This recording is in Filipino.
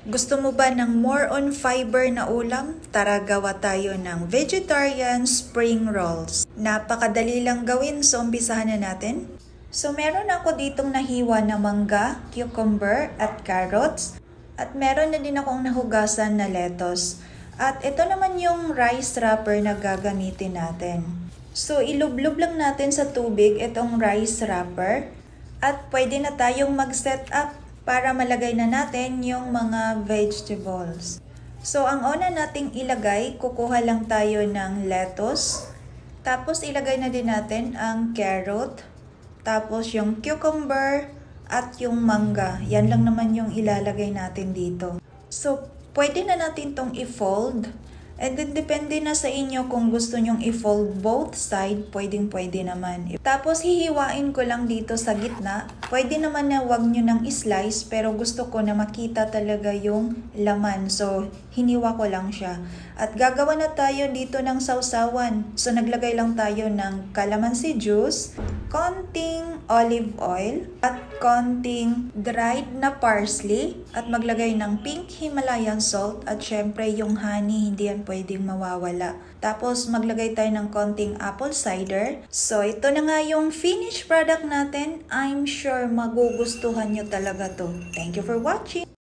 Gusto mo ba ng more on fiber na ulam? Tara gawa tayo ng vegetarian spring rolls. Napakadali lang gawin, so umpisahan na natin. So meron ako ditong nahiwa na mangga, cucumber at carrots. At meron na din akong nahugasan na lettuce. At ito naman yung rice wrapper na gagamitin natin. So ilublob lang natin sa tubig itong rice wrapper. At pwede na tayong mag-set up para malagay na natin yung mga vegetables. So, ang una nating ilagay, kukuha lang tayo ng lettuce. Tapos, ilagay na din natin ang carrot. Tapos, yung cucumber at yung mangga. Yan lang naman yung ilalagay natin dito. So, pwede na natin tong i-fold. And then, depende na sa inyo kung gusto nyong i-fold both side, pwedeng-pwede naman. Tapos, hihiwain ko lang dito sa gitna. Pwede naman na wag nyo nang i-slice, pero gusto ko na makita talaga yung laman. So, hiniwa ko lang siya. At gagawa na tayo dito ng sausawan. So, naglagay lang tayo ng calamansi juice, konting olive oil, at konting dried na parsley, at maglagay ng pink Himalayan salt, at syempre yung honey, hindi yan pwedeng mawawala. Tapos maglagay tayo ng konting apple cider. So ito na nga yung finished product natin. I'm sure magugustuhan nyo talaga to. Thank you for watching!